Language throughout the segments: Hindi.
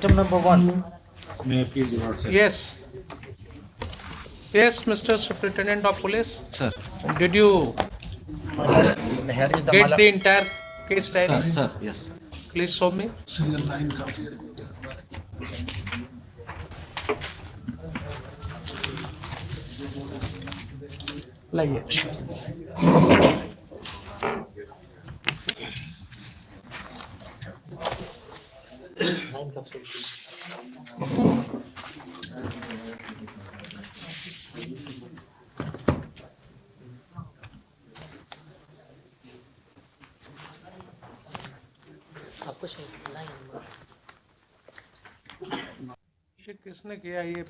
Item number 1. May I please your sir? Yes. Yes, Mr. Superintendent of Police. Sir. Did you Here is the get the entire case diary? Sir, yes. Please show me. लाइए. आपको चाहिए लाइन नंबर ये किसने किया ये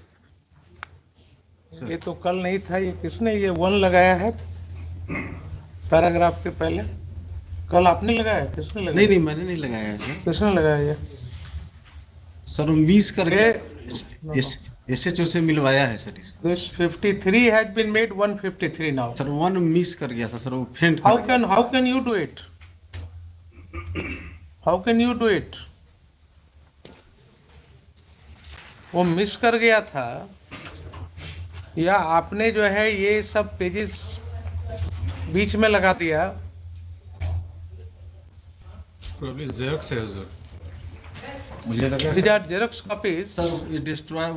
तो कल नहीं था. ये किसने ये 1 लगाया है पैराग्राफ के पहले? कल आपने लगाया? किसने लगाया? नहीं मैंने नहीं लगाया है सर. किसने लगाया ये? सर मिस करके एसएचओ से मिलवाया है सर इसको. This 53 has been made 153 now. Sir 1 miss कर गया था सर, वो फेंट कर How गया. can you do it? How can you do it? वो मिस कर गया था या आपने जो है ये सब पेजेस बीच में लगा दिया? Probably Xerox है सर. मुझे लगा These are Xerox copies. Sir ये डिस्ट्रॉय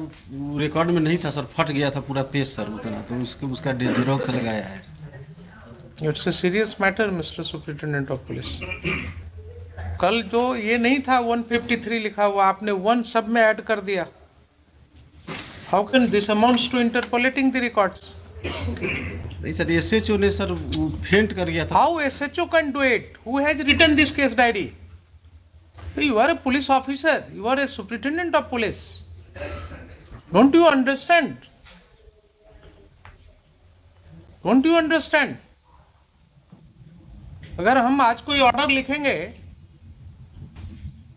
रिकॉर्ड में नहीं था सर, फट गया था पूरा पेज सर उतना, तो उसका जेरोक्स लगाया है. It's a serious matter, Mr. Superintendent of Police. कल जो ये नहीं था 153 लिखा हुआ, आपने 1 सब में ऐड कर दिया. How can this amounts to interpolating the records? नहीं सर एसएचओ ने सर वो फेंट कर गया था. How SHO can do it? Who has written this case diary? You are a police officer. You are a superintendent of police. Don't you understand? Don't you understand? अगर हम आज कोई ऑर्डर लिखेंगे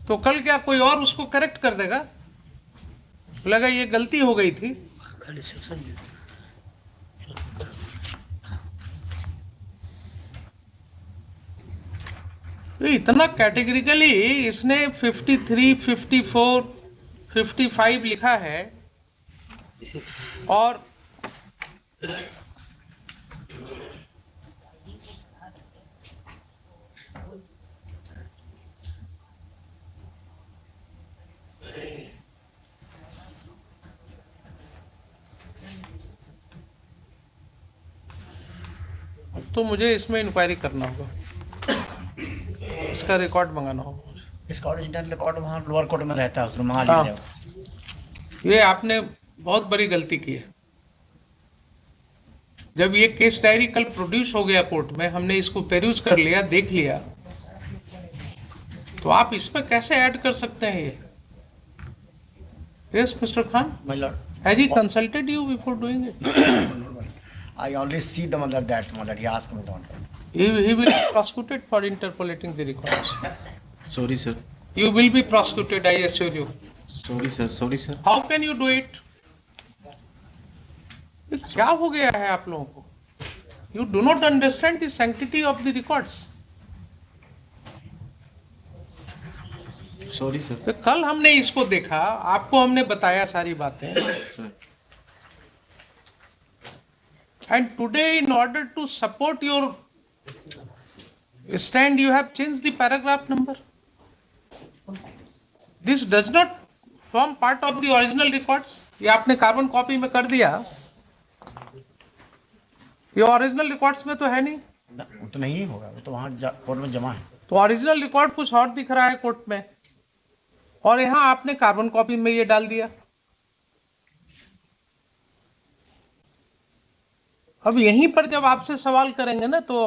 तो कल क्या कोई और उसको करेक्ट कर देगा? लगा ये गलती हो गई थी. खाली सेक्शन ये इतना कैटेगरिकली इसने 53, 54, 55 लिखा है और तो मुझे इसमें इंक्वायरी करना होगा, इसका रिकॉर्ड मंगाना होगा. इसका ओरिजिनल रिकॉर्ड वहाँ लोअर कोर्ट में रहता है, उसको मंगा हाँ. लीजिए. ये आपने बहुत बड़ी गलती की है. जब ये केस डायरी कल प्रोड्यूस हो गया कोर्ट में, हमने इसको पेरूज कर लिया, देख लिया, तो आप इसमें कैसे ऐड कर सकते हैं ये? Yes mister Khan, My lord, has he consulted you before doing it? I only see the mother that mother. He asked me not. He will be prosecuted for interpolating the records. Sorry sir. You will be prosecuted, I assure you. Sorry sir. How can you do it? ये क्या हो गया है आप लोगों को? You do not understand the sanctity of the records. Sorry sir. तो कल हमने इसको देखा, आपको हमने बताया सारी बातें, sir and today in order to support your stand you have changed the paragraph number. This does not form part of the original records. ये आपने कार्बन कॉपी में कर दिया, ये ओरिजिनल रिकॉर्ड्स में तो है नहीं. वो तो नहीं होगा, वो तो वहाँ कोर्ट में जमा है. तो ओरिजिनल रिकॉर्ड कुछ और दिख रहा है कोर्ट में, और यहाँ आपने कार्बन कॉपी में ये डाल दिया. अब यहीं पर जब आपसे सवाल करेंगे ना तो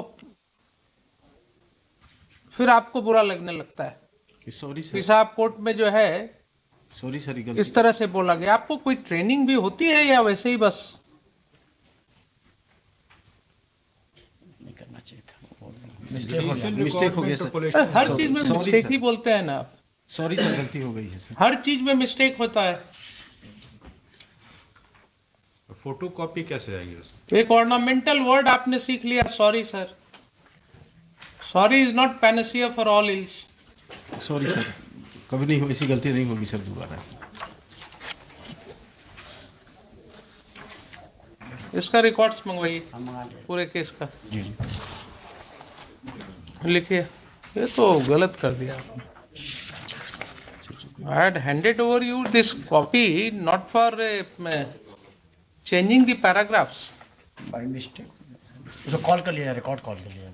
फिर आपको बुरा लगने लगता है सॉरी कि सर. साहब कोर्ट में जो है सॉरी सर. इस तरह से बोला गया. आपको कोई ट्रेनिंग भी होती है या वैसे ही बस? नहीं करना चाहिए था. मिस्टेक हो गया सर. हर चीज में Sorry, मिस्टेक sir. ही बोलते हैं ना आप. सॉरी सर, गलती हो गई है सर. हर चीज में मिस्टेक होता है. फोटो कॉपी कैसे आएगी उसमें? एक ऑर्नामेंटल वर्ड आपने सीख लिया, sorry sir. Sorry is not Panacea for all ills. Sorry sir. कभी नहीं हो, ऐसी गलती नहीं होगी सर दोबारा। इसका रिकॉर्ड्स मंगवाइए हम मंगा लेंगे। पूरे केस का, जी। लिखिए। ये तो गलत कर दिया आपने। I had handed over you this copy not for changing the paragraphs. By mistake उसको कॉल कर लिया, रिकॉर्ड कॉल कर लिया।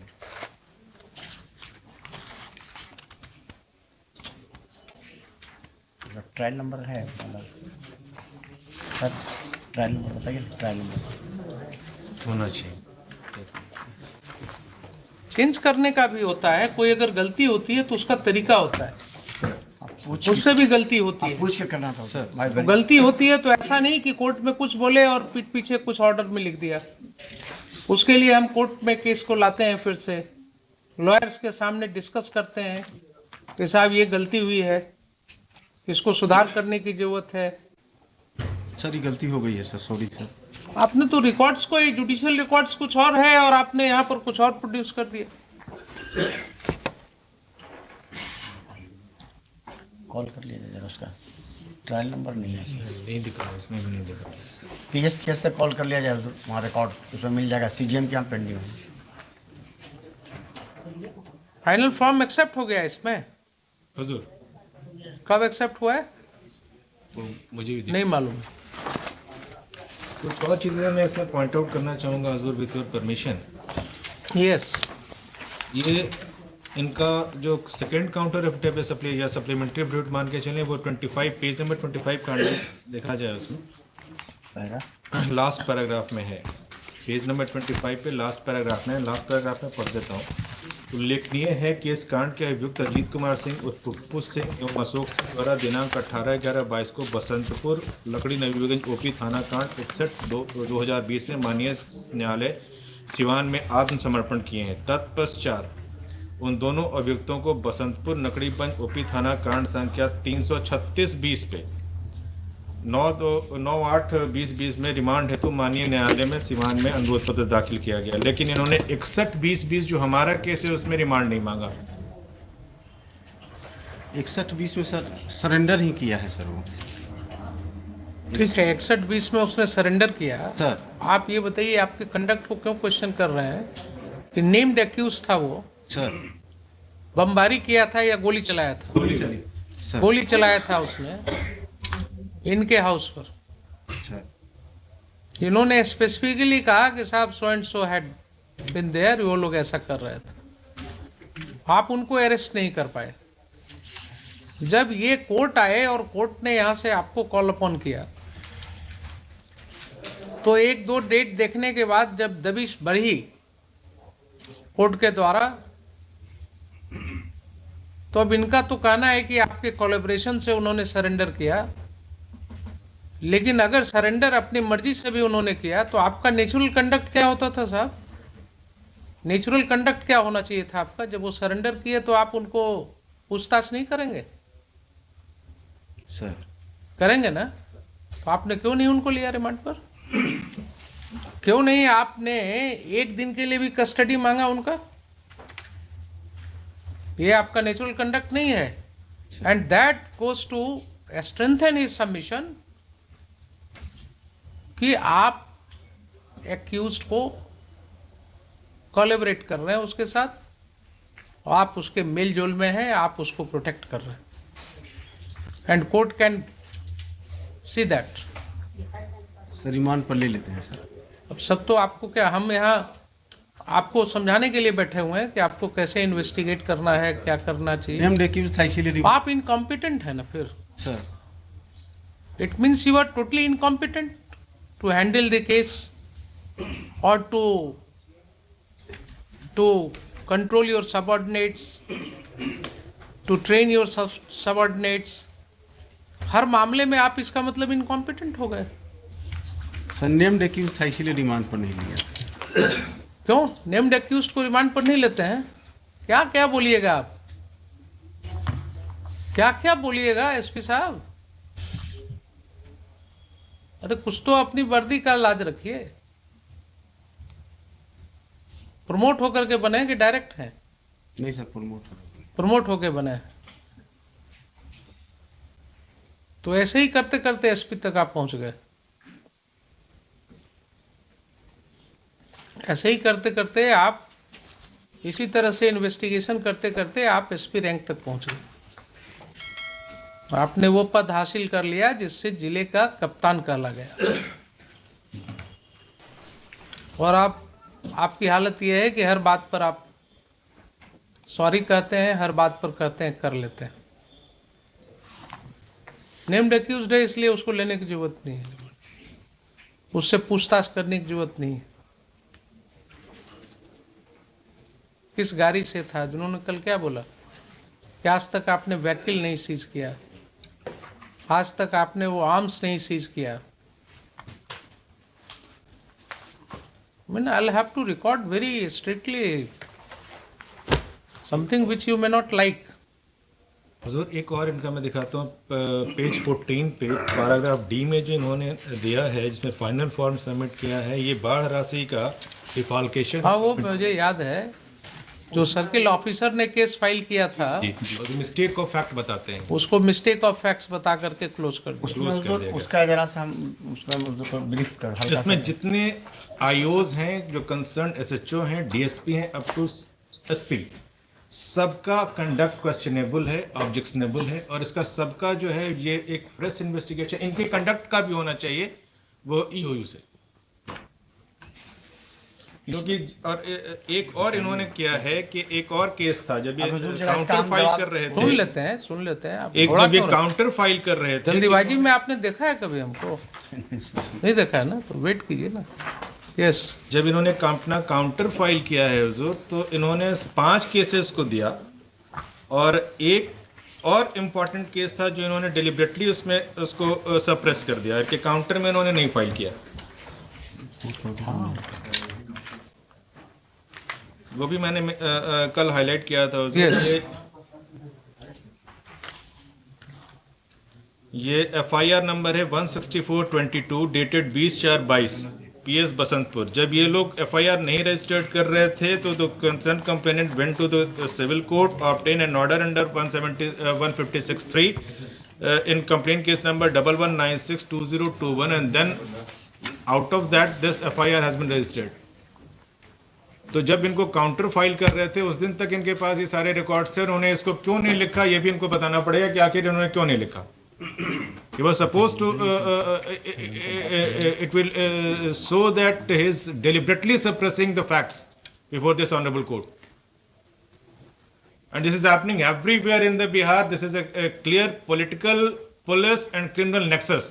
ट्रायल नंबर है मतलब सर, ट्रायल नंबर बताइए, ट्रायल नंबर होना चाहिए। चेंज करने का भी होता है, कोई अगर गलती होती है तो उसका तरीका होता है, आप पूछ उससे भी गलती होती आप है। पूछ के करना था सर, भाई तो गलती होती है तो ऐसा नहीं कि कोर्ट में कुछ बोले और पीठ पीछे कुछ ऑर्डर में लिख दिया। उसके लिए हम कोर्ट में केस को लाते हैं, फिर से लॉयर्स के सामने डिस्कस करते हैं कि साहब ये गलती हुई है, इसको सुधार करने की जरूरत है। सर ये गलती हो गई है सर, सॉरी सर। आपने तो रिकॉर्ड्स को, जुडिशियल रिकॉर्ड्स कुछ और है और आपने यहाँ पर कुछ और प्रोड्यूस कर दिया। कॉल कर लिया जरा, उसका ट्रायल नंबर नहीं है इसमें। नहीं दिख रहा, इसमें भी नहीं दिख रहा। पीएस केस से कॉल कर लिया जाए, वहाँ रिकॉर्ड उसमें मिल जाएगा। सीजीएम के यहाँ पेंडिंग है। फाइनल फॉर्म एक्सेप्ट हो गया इसमें? हुजूर कब एक्सेप्ट हुआ है? वो मुझे भी नहीं मालूम। कुछ और चीज़ें मैं इसमें पॉइंट आउट करना चाहूँगा हुजूर, विथ योर परमिशन। यस, ये इनका जो सेकंड काउंटर एफिडेविट सप्लाई या सप्लीमेंट्री एफिडेविट मान के चलें, वो 25 पेज नंबर 25 का देखा जाए उसमें लास्ट पैराग्राफ में है। पेज नंबर 25 पे लास्ट पैराग्राफ में, लास्ट पैराग्राफ में पढ़ देता हूँ। उल्लेखनीय है कि इस कांड के अभियुक्त अजीत कुमार सिंह उर्फ पुप्पू सिंह एवं अशोक सिंह द्वारा दिनांक 18/11/22 को बसंतपुर लकड़ी नवीगंज ओपी थाना कांड 61/2020 में माननीय न्यायालय सिवान में आत्मसमर्पण किए हैं। तत्पश्चात उन दोनों अभियुक्तों को बसंतपुर नकड़ीगंज ओपी थाना कांड संख्या 336/20 पे 9/8/2020 में रिमांड हेतु माननीय न्यायालय में सिवान में अनुरोध पत्र दाखिल किया गया, लेकिन इन्होंने 61/20 जो हमारा केस है उसमें रिमांड नहीं मांगा। 61/20 में सर सरेंडर ही किया है सर वो। ठीक है, 61/20 में उसने सरेंडर किया। सर आप ये बताइए, आपके कंडक्ट को क्यों क्वेश्चन कर रहे हैं कि नेम्ड एक्यूज था वो, सर बमबारी किया था या गोली चलाया था? गोली चली सर। गोली चलाया था उसने इनके हाउस पर। अच्छा इन्होंने स्पेसिफिकली कहा कि साहब so and so had been there, वो लोग ऐसा कर रहे थे। आप उनको अरेस्ट नहीं कर पाए। जब ये कोर्ट आए और कोर्ट ने यहां से आपको कॉल अपॉन किया, तो 1-2 डेट देखने के बाद जब दबिश बढ़ी कोर्ट के द्वारा, तो अब इनका तो कहना है कि आपके कोलैबोरेशन से उन्होंने सरेंडर किया, लेकिन अगर सरेंडर अपनी मर्जी से भी उन्होंने किया तो आपका नेचुरल कंडक्ट क्या होता था साहब? नेचुरल कंडक्ट क्या होना चाहिए था आपका? जब वो सरेंडर किए तो आप उनको पूछताछ नहीं करेंगे? सर करेंगे ना? तो आपने क्यों नहीं उनको लिया रिमांड पर? क्यों नहीं आपने 1 दिन के लिए भी कस्टडी मांगा उनका? ये आपका नेचुरल कंडक्ट नहीं है। And that goes to strengthen his submission कि आप एक्यूज्ड को कोलैबोरेट कर रहे हैं उसके साथ, आप उसके मेल जोल में हैं, आप उसको प्रोटेक्ट कर रहे हैं, and court can see that. Sir remand पर ले लेते हैं सर। अब सब तो आपको क्या, हम यहाँ आपको समझाने के लिए बैठे हुए हैं कि आपको कैसे इन्वेस्टिगेट करना है, क्या करना चाहिए। नेम्ड एक्यूज था इसीलिए आप इनकॉम्पिटेंट है ना फिर। Sir it means you are totally incompetent to handle the case और to control your subordinates, to train your subordinates. हर मामले में आप इसका मतलब इनकॉम्पिटेंट हो गए। सर नेम्ड एक्यूज था इसीलिए रिमांड पर नहीं लिया। क्यों नेम्ड एक्यूज्ड को रिमांड पर नहीं लेते हैं? क्या क्या बोलिएगा आप, क्या क्या बोलिएगा एसपी साहब? अरे कुछ तो अपनी वर्दी का लाज रखिए। प्रमोट होकर के बने कि डायरेक्ट हैं? नहीं सर प्रमोट होकर बने। तो ऐसे ही करते करते एसपी तक आप पहुंच गए, ऐसे ही करते करते आप, इसी तरह से इन्वेस्टिगेशन करते करते आप एसपी रैंक तक पहुंच गए। आपने वो पद हासिल कर लिया जिससे जिले का कप्तान कहला गया। और आपकी हालत यह है कि हर बात पर आप सॉरी कहते हैं, हर बात पर कहते हैं कर लेते हैं। नेम्ड एक्यूज्ड है इसलिए उसको लेने की जरूरत नहीं है, उससे पूछताछ करने की जरूरत नहीं है। किस गाड़ी से था, जिन्होंने कल क्या बोला कि आज तक आपने वहीकल नहीं सीज किया, आज तक आपने वो आर्म्स नहीं सीज किया। I'll have to record very strictly something which you may not like. हुजूर एक और इनका मैं दिखाता हूँ, पेज 14 पे पैराग्राफ डी में जो इन्होंने दिया है, जिसमें फाइनल फॉर्म सबमिट किया है, ये बाढ़ राशि का डिफॉल्केशन। हाँ, वो मुझे याद है, जो सर्किल ऑफिसर ने केस फाइल किया था, मिस्टेक ऑफ फैक्ट बताते हैं, उसको मिस्टेक ऑफ फैक्ट्स बता करके क्लोज कर दिया। उसका जरा सा हम उसमें ब्रीफ कर हल्का इसमें सा। जितने आईओज हैं, जो कंसर्न एसएचओ हैं, डीएसपी हैं, अप टू एसपी, सबका कंडक्ट क्वेश्चनेबल है, ऑब्जेक्शनेबल है, और इसका सबका जो है ये एक फ्रेश इन्वेस्टिगेशन इनके कंडक्ट का भी होना चाहिए, वो ईओयू से। क्योंकि और एक और इन्होंने किया है कि एक और केस था, जब ये काउंटर फाइल कर रहे थे, सुन लेते हैं आप। एक जब ये काउंटर फाइल कर रहे थे, जल्दीबाजी में आपने देखा है कभी हमको? नहीं देखा है ना, तो वेट कीजिए ना। यस, जब इन्होंने अपना काउंटर फाइल किया है हुजूर, तो इन्होंने 5 केसेस को दिया, और एक और इम्पॉर्टेंट केस था जो इन्होंने डिलिबरेटली उसमें उसको सप्रेस कर दिया कि काउंटर में इन्होंने नहीं फाइल किया। वो भी मैंने कल हाईलाइट किया था। yes. ये एफआईआर नंबर है 16422 डेटेड 20/4/22 पीएस बसंतपुर। जब ये लोग एफआईआर नहीं रजिस्टर्ड कर रहे थे, तो the concern complainant went to the civil court, obtain an order under 156(3) in complaint case number 11962021, and then out of that this FIR has been registered. तो जब इनको काउंटर फाइल कर रहे थे, उस दिन तक इनके पास ये सारे रिकॉर्ड्स थे, उन्होंने इसको क्यों नहीं लिखा, ये भी इनको बताना पड़ेगा कि आखिर इन्होंने क्यों नहीं लिखा। He was supposed to it will show that he is deliberately suppressing the facts before this honorable court, and this is happening everywhere in the Bihar. This is a clear political, police and criminal nexus.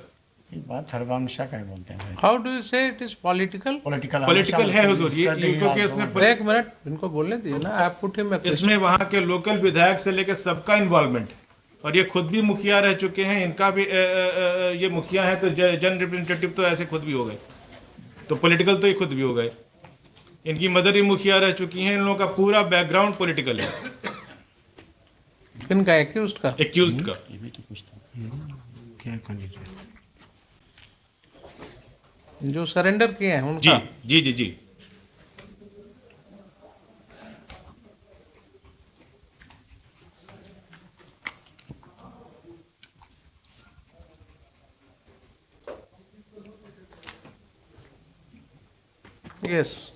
बात हरवंशा का ही बोलते हैं। How do you say it is political? Political है हुजूर, ये क्योंकि इसमें एक मिनट इनको बोलने दिए ना, आप पुट हिम। इसमें वहाँ के लोकल विधायक से लेकर सबका इन्वॉल्वमेंट है, और ये खुद भी मुखिया रह चुके हैं, इनका भी ये मुखिया है, तो जन रिप्रेजेंटेटिव तो ऐसे खुद भी हो गए, तो पॉलिटिकल तो ये खुद भी हो गए। इनकी मदर भी मुखिया रह चुकी हैं, इन लोगों का पूरा बैकग्राउंड पॉलिटिकल है। किनका? एक्यूज्ड का। एक्यूज्ड का। ये भी तो पूछता क्या कैंडिडेट जो सरेंडर किए हैं उनका। जी जी जी जी। यस,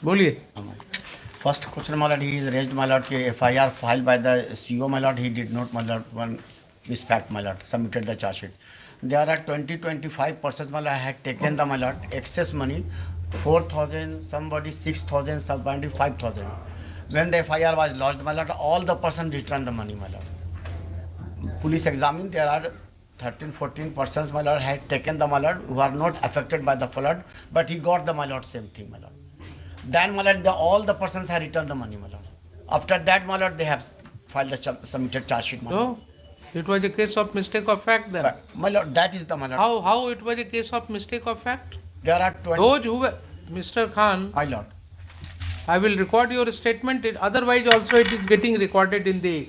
बोलिए। First question, my lord, he is raised, my lord, FIR filed by the CO, my lord, he did not, my lord, one misfact, my lord, submitted the charge sheet. There are 20-25 persons, my lord, had taken the, my lord, excess money, 4,000, somebody 6,000, somebody 5,000. When the FIR was lodged, my lord, all the persons returned the money, my lord. Police examined, there are 13-14 persons, my lord, had taken the, my lord, who are not affected by the flood, but he got the, my lord, same thing, my lord. Then, my lord, all the persons have returned the money, my lord. After that, my lord, they have filed the submitted charge sheet, my lord. So, it was a case of mistake of fact then. But, my lord, that is the, my lord. How it was a case of mistake of fact? There are 20. Those who were, Mr. Khan, My lord. I will record your statement. Otherwise, also it is getting recorded in the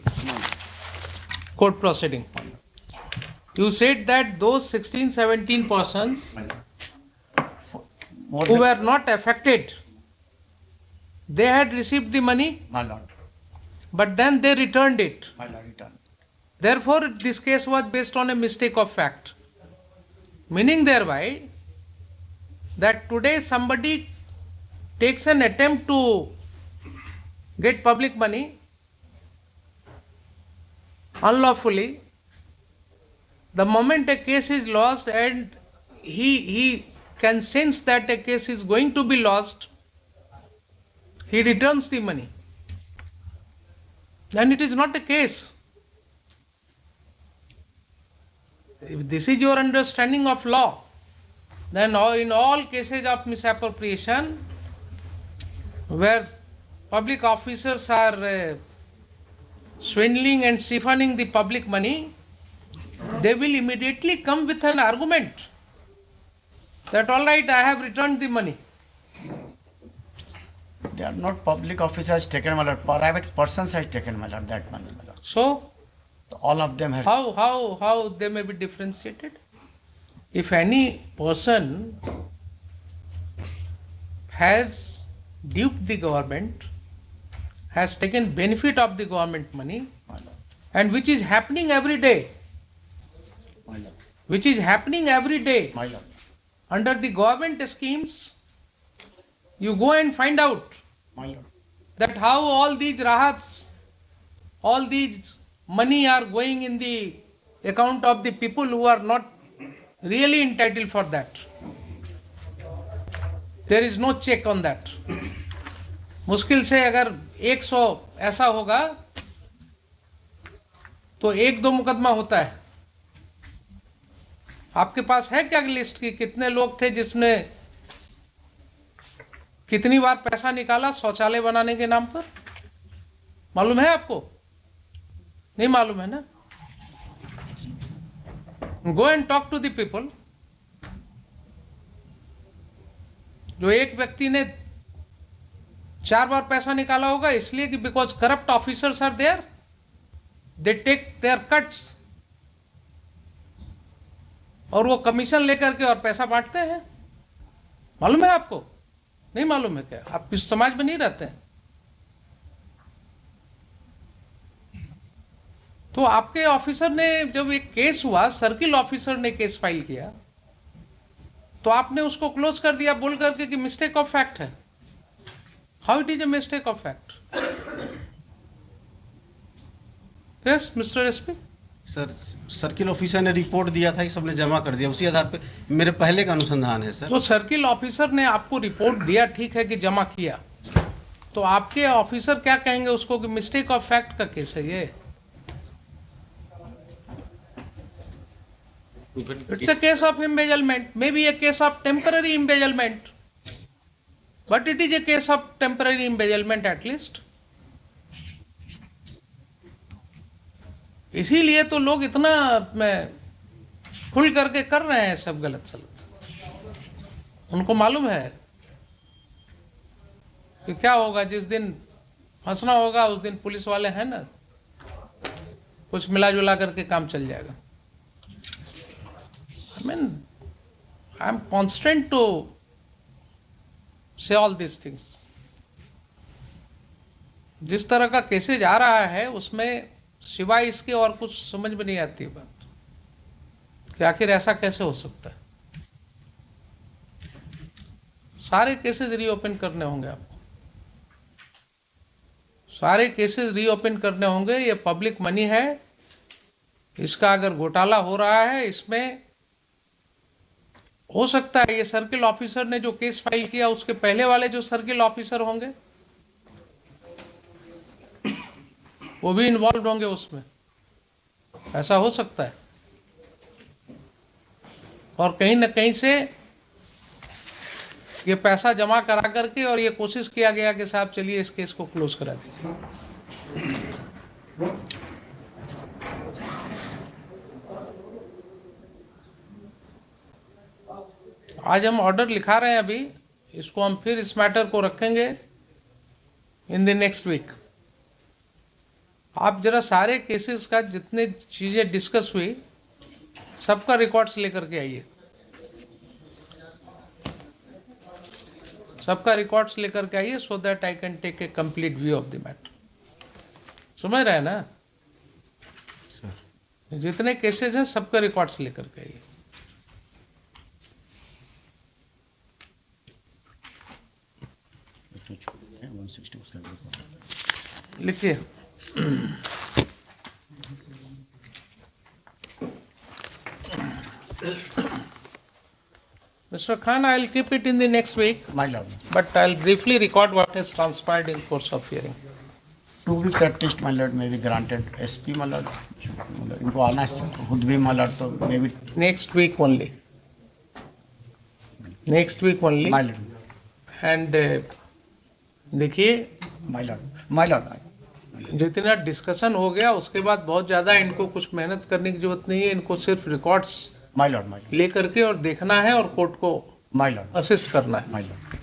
court proceeding. You said that those 16-17 persons More who than- were not affected, they had received the money, My lord. but then they returned it. My lord, return. Therefore, this case was based on a mistake of fact, meaning thereby that today somebody takes an attempt to get public money unlawfully. The moment a case is lost and he can sense that a case is going to be lost, he returns the money. Then it is not a case. If this is your understanding of law, then in all cases of misappropriation, where public officers are swindling and siphoning the public money, they will immediately come with an argument that all right, I have returned the money. They are not public officers taken, my lord. Private persons has taken, my lord, that money, my lord. So All of them have. how they may be differentiated? If any person has duped the government, has taken benefit of the government money, My lord, and which is happening every day, my lord, which is happening every day my lord. under the government schemes, you go and find out My lord. that how all these rahats, all these money are going in the account of the people who are not really entitled for that. There is no check on that. मुश्किल से अगर 100 ऐसा होगा तो 1-2 मुकदमा होता है. आपके पास है क्या लिस्ट की कितने लोग थे जिसने कितनी बार पैसा निकाला शौचालय बनाने के नाम पर? मालूम है आपको? नहीं मालूम है ना? Go and talk to the people. जो एक व्यक्ति ने 4 बार पैसा निकाला होगा इसलिए कि because corrupt officers are there, they take their cuts, और वो कमीशन लेकर के और पैसा बांटते हैं. मालूम है आपको? नहीं मालूम है क्या? आप इस समाज में नहीं रहते हैं. तो आपके ऑफिसर ने जब एक केस हुआ, सर्किल ऑफिसर ने केस फाइल किया, तो आपने उसको क्लोज कर दिया बोल करके कि मिस्टेक ऑफ फैक्ट है. How it is a mistake of fact? Yes mister SP. Sir circle officer ने रिपोर्ट दिया था कि सबने जमा कर दिया, उसी आधार पे मेरे पहले का अनुसंधान है सर. तो सर्किल ऑफिसर ने आपको रिपोर्ट दिया, ठीक है कि जमा किया, तो आपके ऑफिसर क्या कहेंगे उसको कि मिस्टेक ऑफ फैक्ट का केस है ये? It's a case of embezzlement, maybe a case of temporary embezzlement, but it is a case of temporary embezzlement at least. इसीलिए तो लोग इतना खुल करके कर रहे हैं सब गलत सलत. उनको मालूम है कि क्या होगा, जिस दिन फंसना होगा उस दिन पुलिस वाले हैं ना, कुछ मिला जुला करके काम चल जाएगा. I mean, I am constant to say all these things. जिस तरह का केसेज आ रहा है उसमें सिवाय इसके और कुछ समझ में नहीं आती बात कि आखिर ऐसा कैसे हो सकता है. सारे केसेज रीओपन करने होंगे आपको, सारे केसेस रीओपन करने होंगे. ये पब्लिक मनी है, इसका अगर घोटाला हो रहा है, इसमें हो सकता है ये सर्किल ऑफिसर ने जो केस फाइल किया उसके पहले वाले जो सर्किल ऑफिसर होंगे वो भी इन्वॉल्व होंगे उसमें. ऐसा हो सकता है. और कहीं ना कहीं से ये पैसा जमा करा करके और ये कोशिश किया गया कि साहब चलिए इस केस को क्लोज करा दीजिए. आज हम ऑर्डर लिखा रहे हैं, अभी इसको हम फिर इस मैटर को रखेंगे इन द नेक्स्ट वीक. आप जरा सारे केसेस का जितने चीजें डिस्कस हुई सबका रिकॉर्ड्स लेकर के आइए, सबका रिकॉर्ड्स लेकर के आइए, so that I can take a complete view of the matter. समझ रहे हैं ना? जितने केसेस हैं सबका रिकॉर्ड्स लेकर के आइए। तो छोड़ दिया है, 160 उसका record। लिखिए। Mr. Khan, I'll keep it in the next week, My lord, but I'll briefly record what has transpired in course of hearing. 2 weeks at least, my lord, may be granted। SP, my lord, इनको आना खुद भी, my lord, तो maybe Next week only. Next week only. my lord, And देखिए, my lord, my lord, जितना डिस्कशन हो गया उसके बाद बहुत ज़्यादा इनको कुछ मेहनत करने की जरूरत नहीं है। इनको सिर्फ records my lord, my lord, ले करके और देखना है और कोर्ट को my lord, असिस्ट करना है। my lord।